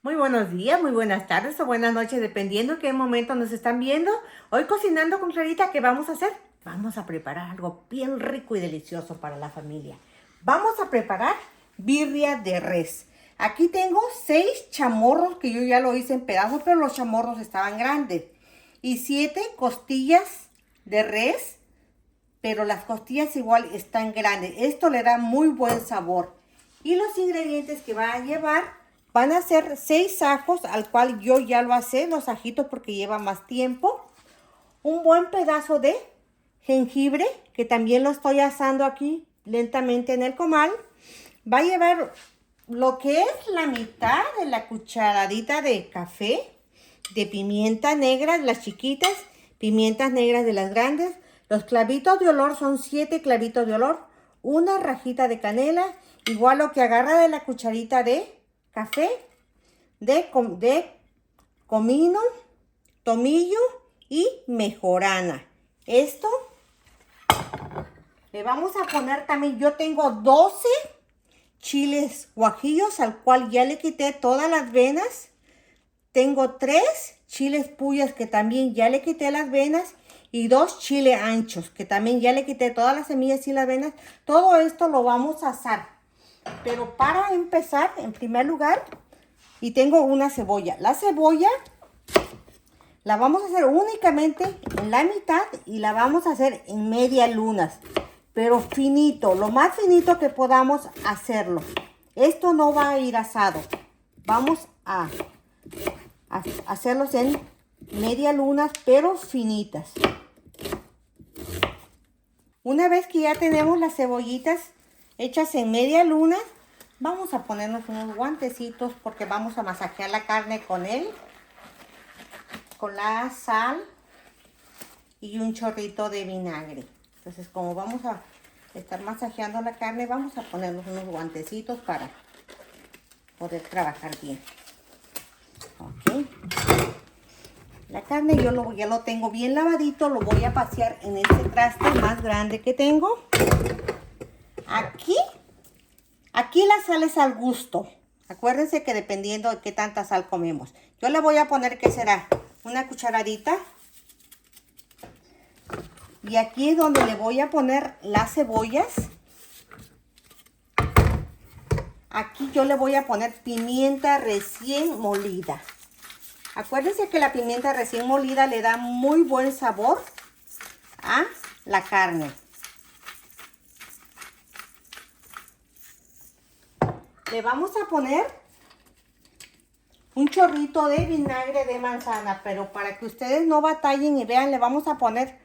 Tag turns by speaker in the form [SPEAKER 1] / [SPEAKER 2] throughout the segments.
[SPEAKER 1] Muy buenos días, muy buenas tardes o buenas noches, dependiendo en qué momento nos están viendo. Hoy cocinando con Clarita, ¿qué vamos a hacer? Vamos a preparar algo bien rico y delicioso para la familia. Vamos a preparar birria de res. Aquí tengo 6 chamorros que yo ya lo hice en pedazos, pero los chamorros estaban grandes. Y 7 costillas de res, pero las costillas igual están grandes. Esto le da muy buen sabor. Y los ingredientes que va a llevar van a ser 6 ajos, al cual yo ya lo hice, los ajitos porque lleva más tiempo. Un buen pedazo de jengibre, que también lo estoy asando aquí lentamente en el comal. Va a llevar lo que es la mitad de la cucharadita de café, de pimienta negra, de las chiquitas, pimientas negras de las grandes. Los clavitos de olor son 7 clavitos de olor, una rajita de canela, igual lo que agarra de la cucharita de café, de comino, tomillo y mejorana. Esto le vamos a poner también, yo tengo 12 chiles guajillos, al cual ya le quité todas las venas. Tengo 3 chiles puyas que también ya le quité las venas. Y 2 chiles anchos que también ya le quité todas las semillas y las venas. Todo esto lo vamos a asar. Pero para empezar, en primer lugar, y tengo una cebolla. La cebolla la vamos a hacer únicamente en la mitad y la vamos a hacer en media lunas. Pero finito, lo más finito que podamos hacerlo. Esto no va a ir asado. Vamos a hacerlos en media lunas, pero finitas. Una vez que ya tenemos las cebollitas hechas en media luna, vamos a ponernos unos guantecitos porque vamos a masajear la carne con la sal y un chorrito de vinagre. Entonces, como vamos a estar masajeando la carne, vamos a ponernos unos guantecitos para poder trabajar bien. Ok. La carne ya lo tengo bien lavadito, lo voy a vaciar en este traste más grande que tengo. Aquí la sal es al gusto. Acuérdense que dependiendo de qué tanta sal comemos. Yo le voy a poner, ¿qué será? Una cucharadita. Y aquí es donde le voy a poner las cebollas. Aquí yo le voy a poner pimienta recién molida. Acuérdense que la pimienta recién molida le da muy buen sabor a la carne. Le vamos a poner un chorrito de vinagre de manzana, pero para que ustedes no batallen y vean, le vamos a poner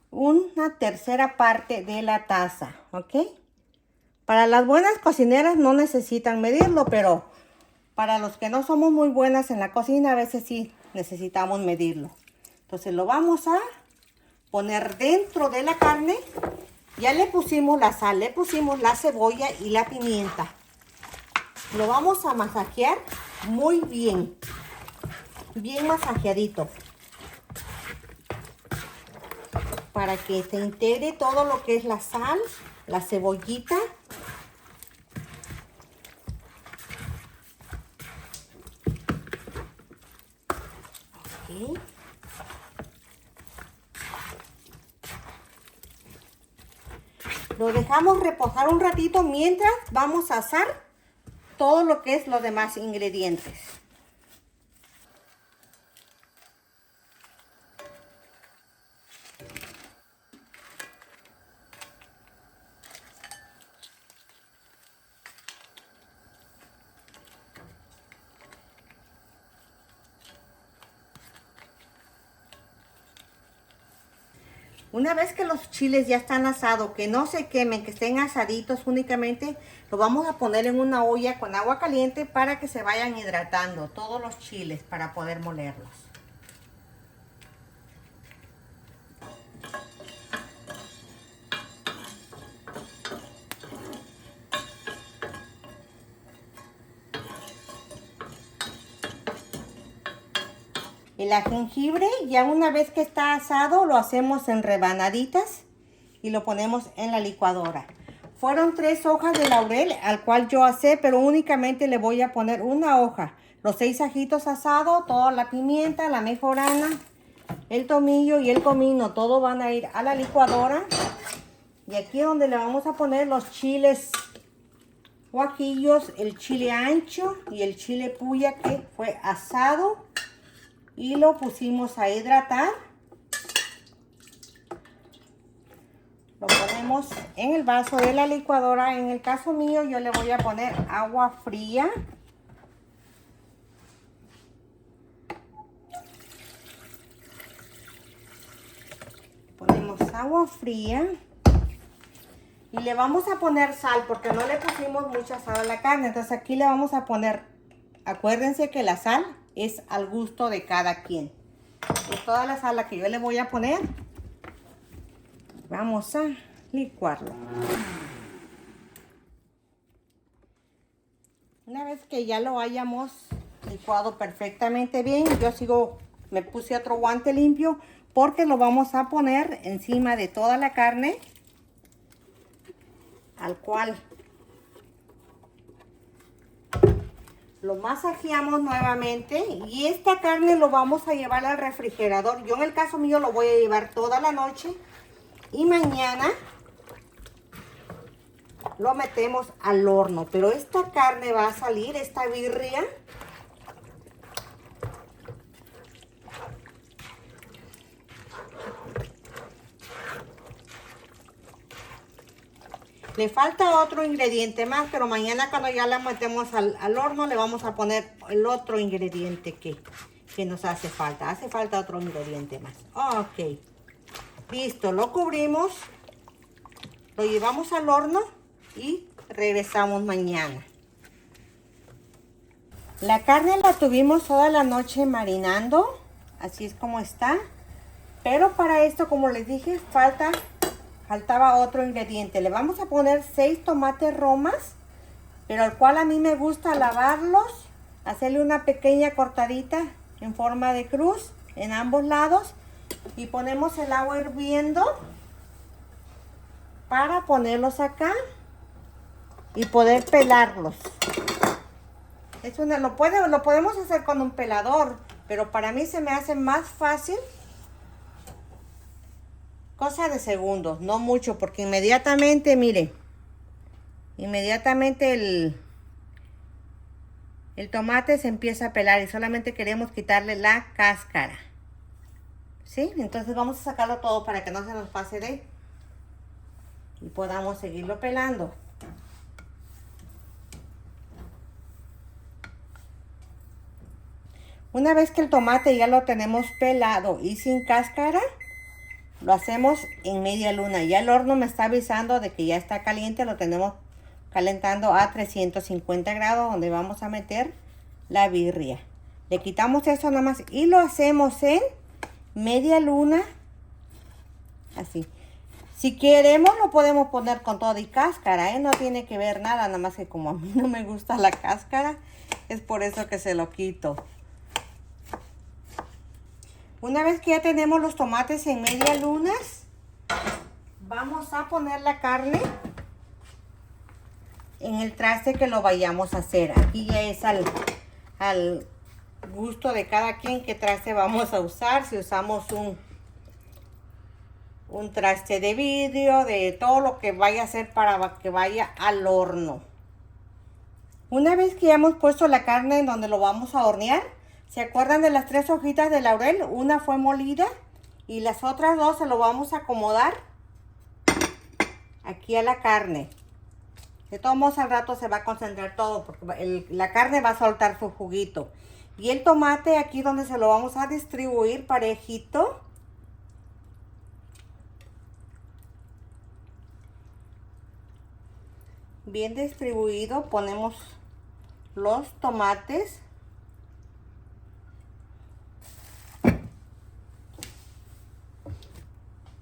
[SPEAKER 1] una tercera parte de la taza, ¿ok? Para las buenas cocineras no necesitan medirlo, pero para los que no somos muy buenas en la cocina, a veces sí necesitamos medirlo. Entonces lo vamos a poner dentro de la carne. Ya le pusimos la sal, le pusimos la cebolla y la pimienta. Lo vamos a masajear muy bien. Bien masajeadito. Para que se integre todo lo que es la sal, la cebollita. Okay. Lo dejamos reposar un ratito mientras vamos a asar todo lo que es los demás ingredientes. Una vez que los chiles ya están asados, que no se quemen, que estén asaditos únicamente, lo vamos a poner en una olla con agua caliente para que se vayan hidratando todos los chiles para poder molerlos. El jengibre, ya una vez que está asado, lo hacemos en rebanaditas y lo ponemos en la licuadora. Fueron 3 hojas de laurel, al cual yo asé, pero únicamente le voy a poner una hoja. los 6 ajitos asados, toda la pimienta, la mejorana, el tomillo y el comino, todo van a ir a la licuadora. Y aquí es donde le vamos a poner los chiles guajillos, el chile ancho y el chile puya que fue asado y lo pusimos a hidratar. Lo ponemos en el vaso de la licuadora. En el caso mío yo le voy a poner agua fría. Ponemos agua fría. Y le vamos a poner sal porque no le pusimos mucha sal a la carne. Entonces aquí le vamos a poner, acuérdense que la sal es al gusto de cada quien. Y toda la sal que yo le voy a poner, vamos a licuarlo. Una vez que ya lo hayamos licuado perfectamente bien, me puse otro guante limpio porque lo vamos a poner encima de toda la carne, al cual lo masajeamos nuevamente. Y esta carne lo vamos a llevar al refrigerador. Yo en el caso mío lo voy a llevar toda la noche y mañana lo metemos al horno. Pero esta carne va a salir, esta birria, le falta otro ingrediente más, pero mañana cuando ya la metemos al horno le vamos a poner el otro ingrediente que nos hace falta. Hace falta otro ingrediente más. Ok. Listo, lo cubrimos, lo llevamos al horno y regresamos mañana. La carne la tuvimos toda la noche marinando, así es como está. Pero para esto, como les dije, faltaba otro ingrediente. Le vamos a poner 6 tomates romas, pero al cual a mí me gusta lavarlos, hacerle una pequeña cortadita en forma de cruz en ambos lados y ponemos el agua hirviendo para ponerlos acá y poder pelarlos. Lo podemos hacer con un pelador, pero para mí se me hace más fácil. Cosa de segundos, no mucho, porque inmediatamente, mire, inmediatamente el tomate se empieza a pelar y solamente queremos quitarle la cáscara. ¿Sí? Entonces vamos a sacarlo todo para que no se nos pase y podamos seguirlo pelando. Una vez que el tomate ya lo tenemos pelado y sin cáscara, lo hacemos en media luna. Ya el horno me está avisando de que ya está caliente. Lo tenemos calentando a 350 grados, donde vamos a meter la birria. Le quitamos eso nada más y lo hacemos en media luna, así. Si queremos lo podemos poner con todo y cáscara, no tiene que ver nada, nada más que como a mí no me gusta la cáscara, es por eso que se lo quito. Una vez que ya tenemos los tomates en media luna, vamos a poner la carne en el traste que lo vayamos a hacer. Aquí ya es al gusto de cada quien qué traste vamos a usar. Si usamos un traste de vidrio, de todo lo que vaya a hacer para que vaya al horno. Una vez que ya hemos puesto la carne en donde lo vamos a hornear, ¿se acuerdan de las 3 hojitas de laurel? Una fue molida y las otras 2 se lo vamos a acomodar aquí a la carne. De todos modos al rato se va a concentrar todo porque la carne va a soltar su juguito. Y el tomate aquí donde se lo vamos a distribuir parejito. Bien distribuido, ponemos los tomates.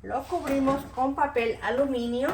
[SPEAKER 1] Lo cubrimos con papel aluminio.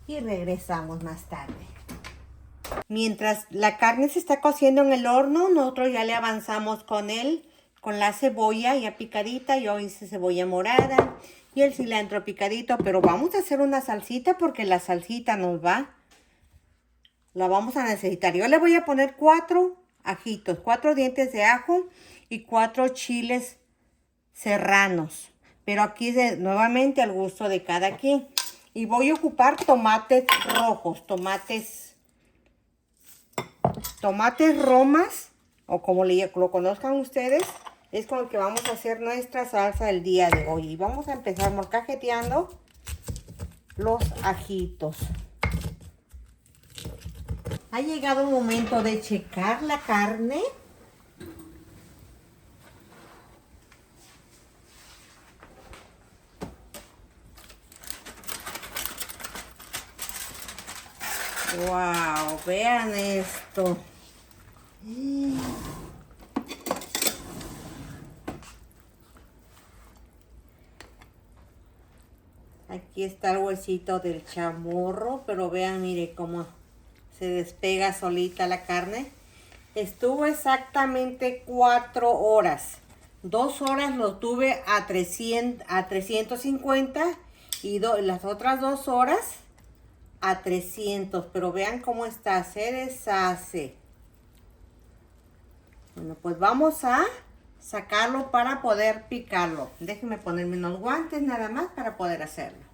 [SPEAKER 1] y regresamos más tarde. Mientras la carne se está cociendo en el horno, nosotros ya le avanzamos con la cebolla ya picadita. Yo hice cebolla morada y el cilantro picadito, pero vamos a hacer una salsita porque la salsita la vamos a necesitar. Yo le voy a poner 4 ajitos, 4 dientes de ajo y 4 chiles serranos. Pero aquí nuevamente al gusto de cada quien. Y voy a ocupar tomates rojos, tomates romas, o como lo conozcan ustedes. Es con el que vamos a hacer nuestra salsa el día de hoy. Y vamos a empezar molcajeteando los ajitos. Ha llegado el momento de checar la carne. Wow, vean esto. Aquí está el huesito del chamorro, pero vean, mire cómo se despega solita la carne. Estuvo exactamente 4 horas. 2 horas lo tuve a 350 y las otras 2 horas a 300. Pero vean cómo está, se deshace. Bueno, pues vamos a sacarlo para poder picarlo. Déjenme ponerme unos guantes nada más para poder hacerlo.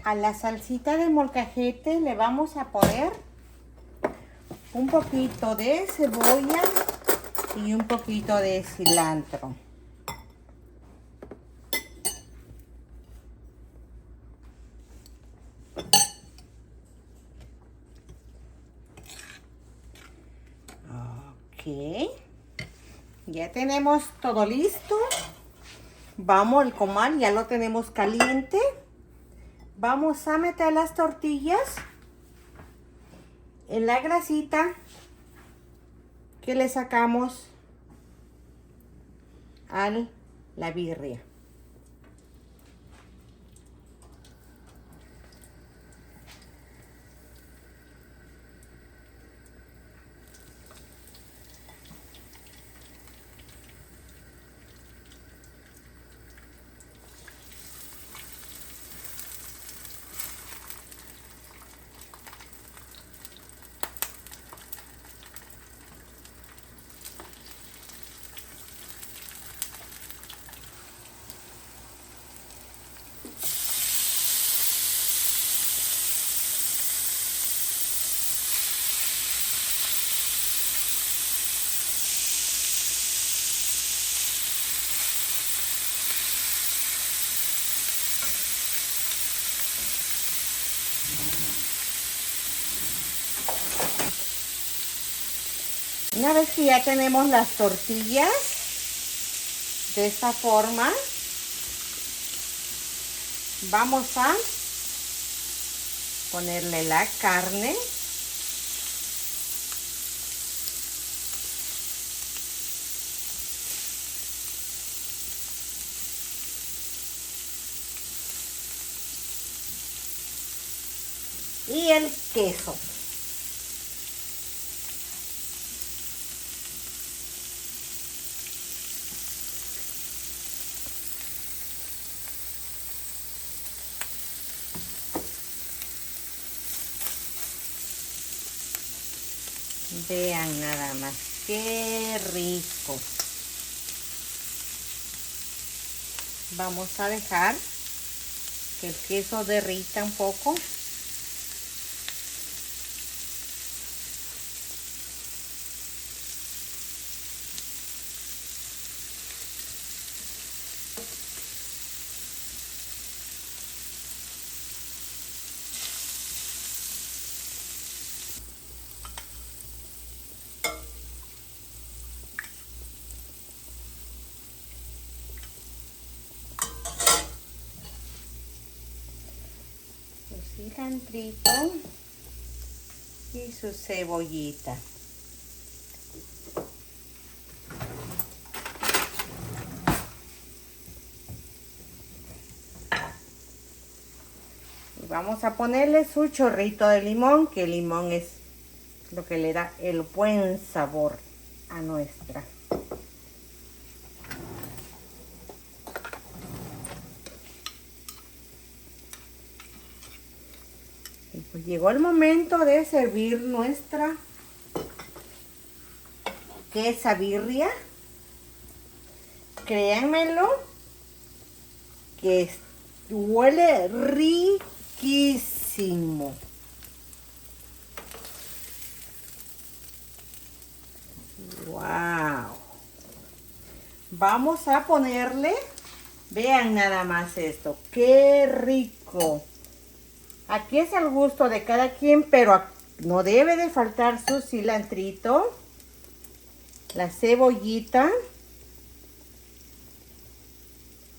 [SPEAKER 1] A la salsita de molcajete le vamos a poner un poquito de cebolla y un poquito de cilantro. Ok. Ya tenemos todo listo. Vamos, el comal ya lo tenemos caliente. Vamos a meter las tortillas en la grasita que le sacamos a la birria. Una vez que ya tenemos las tortillas de esta forma, vamos a ponerle la carne. Y el queso. Vean nada más, qué rico. Vamos a dejar que el queso derrita un poco. cilantrito y su cebollita. Y vamos a ponerle su chorrito de limón, que el limón es lo que le da el buen sabor a nuestra. Y pues llegó el momento de servir nuestra quesabirria. Créanmelo que huele riquísimo. Wow. Vamos a ponerle, vean nada más esto, qué rico. Aquí es al gusto de cada quien, pero no debe de faltar su cilantrito, la cebollita.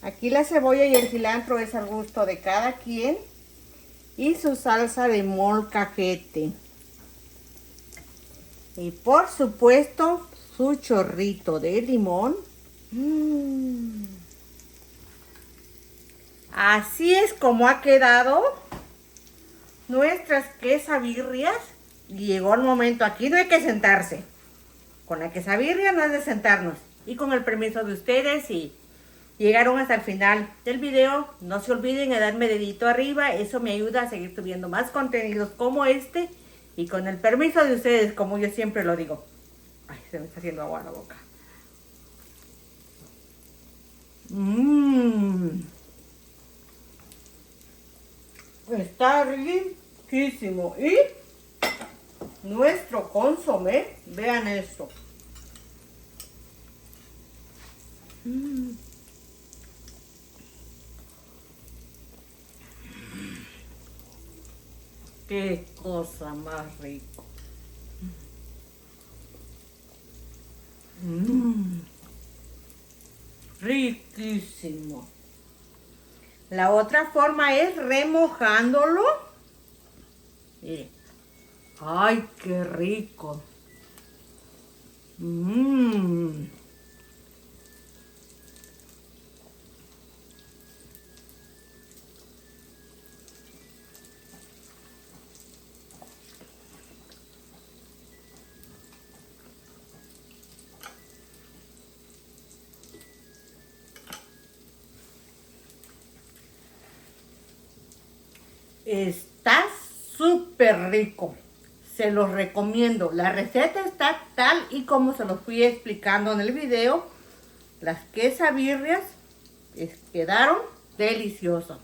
[SPEAKER 1] Aquí la cebolla y el cilantro es al gusto de cada quien. Y su salsa de molcajete. Y por supuesto, su chorrito de limón. Así es como ha quedado nuestras quesabirrias. Llegó el momento, aquí no hay que sentarse. Con la quesabirria no es de sentarnos. Y con el permiso de ustedes, y llegaron hasta el final del video, no se olviden de darme dedito arriba. Eso me ayuda a seguir subiendo más contenidos como este. Y con el permiso de ustedes, como yo siempre lo digo. Ay, se me está haciendo agua en la boca. Está riquísimo. Y nuestro consomé, vean esto. Qué cosa más rico. Riquísimo. La otra forma es remojándolo. Miren. Ay, qué rico. Está súper rico. Se los recomiendo. La receta está tal y como se los fui explicando en el video. Las quesabirrias quedaron deliciosas.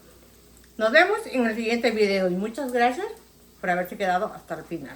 [SPEAKER 1] Nos vemos en el siguiente video y muchas gracias por haberse quedado hasta el final.